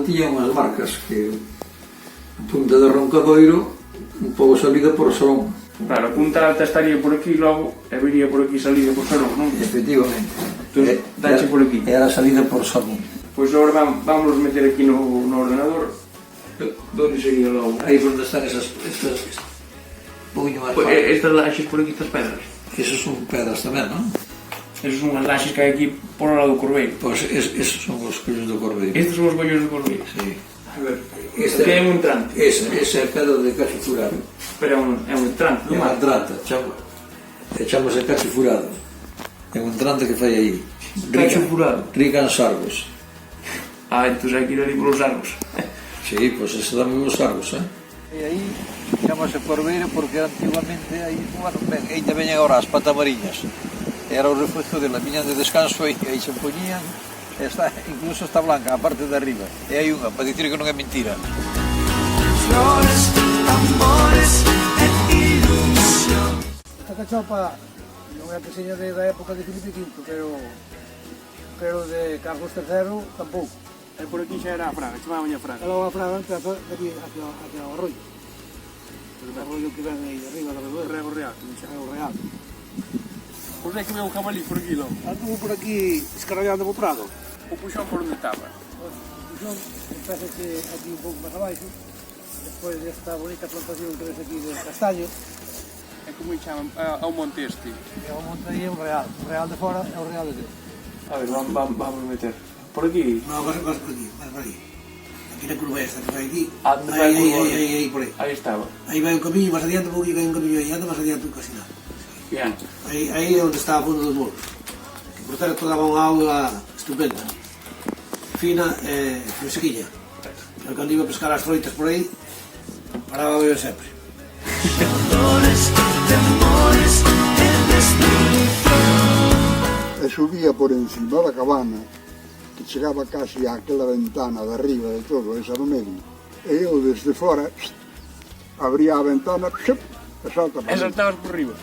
tiña unhas marcas que a punta de Roncadoiro un pouco salida por Sorón. Claro, a punta alta estaría por aquí logo e viría por aquí salida por Sorón, non? Efectivamente. Entón, dache por aquí. Era a salida por Sorón. Pois agora vamos meter aquí no ordenador. Donde sería logo? Aí onde están esas poquinho máis Pois, fácil. estas laxes por aquí, estas pedras. Esas son pedras tamén, non? Esas son as laxes que hai aquí por o lado do Corbeiro. Pois esos son os collos do Corbeiro. Estes son os collos do Corbeiro. Sí. A ver, que é un entrante. Esa é a pedra de Cacho Furado. Pero é un entrante, É non unha é? entrante, chamase Cacho Furado. É un entrante que fai aí. Cacho Furado. Rica en sargos. Ah, entón hai que ir ali por os arbos. Sí, pois ese dame os sargos, E aí chamase Corbeiro porque antiguamente aí, bueno, ben, aí tamén agora as patamariñas. Era o refugio dela, viñan de descanso aí se poñían. Está, incluso está blanca a parte de arriba. E hai unha, para dicir que non é mentira. Flores, tambores e ilusión. Esta cachopa non é a peseña da época de Filipe V, pero de Carlos III tampouco. E por aquí xa era a fraga, chamaban a fraga. E logo a fraga empeza aquí hacia o arroio. O arroio que ven aí arriba da Redoer. Rego real. É o real. Pois é que veo un jabalí por aquí, logo. Anduvo por aquí escarallando po prado. O puxón por onde estaba. O puxón empeza aquí un pouco máis abaixo. Despois desta bonita plantación que ves aquí de castaño. É como chaman ao monte este. E o monte aí é un real. O real de fora é o real de dentro. A ver, vamos meter. Por aquí. No, vas por aquí, vas por aquí. Aquí na curva esta que vai aquí. Ah, onde vai a curva? Aí, por aí. Aí estaba. Aí vai un camiño, vas adiante un pouquinho, vai un camiño adiante, vas adiante un casi nada. Bien. Aí é onde está a fondo dos moros. Que por certo daba unha auga estupenda. Fina e fresquilla. Pero cando iba a pescar as froitas por aí, paraba a beber sempre. Flores, temores e destrucción. E subía por encima da cabana, que chegaba casi àquela ventana de arriba de todo, esa no medio. E eu desde fora abría a ventana e salta para E mí. saltabas por riba.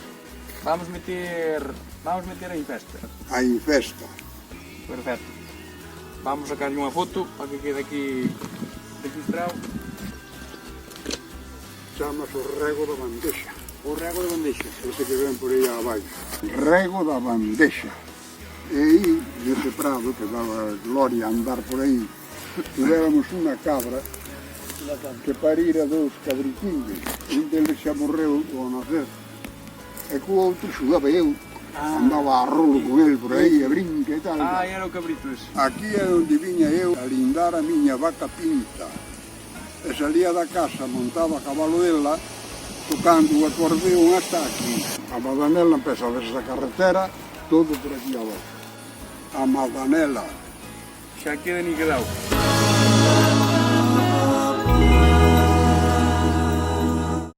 Vamos meter a infesta. A infesta. Perfecto. Vamos sacarlle unha foto para que quede aquí registrado. Chamas o rego da bandexa. O rego de bandexa. Ese que ven por aí abaixo. Rego da bandexa. E aí, nese prado que daba gloria a andar por aí, tivéramos unha cabra que parira dos cabriquinhos. Un deles xa morreu ao nacer. E co outro xudaba eu. Andaba a rolo con el por aí, a brinca e tal. Ah, era o cabrito ese. Aquí é onde viña eu a lindar a miña vaca pinta. E salía da casa, montaba a cabalo dela, tocando o acordeón hasta aquí. A Madanela empeza desde a carretera, todo por aquí abaixo. A Madanela. Xa queda niquelado.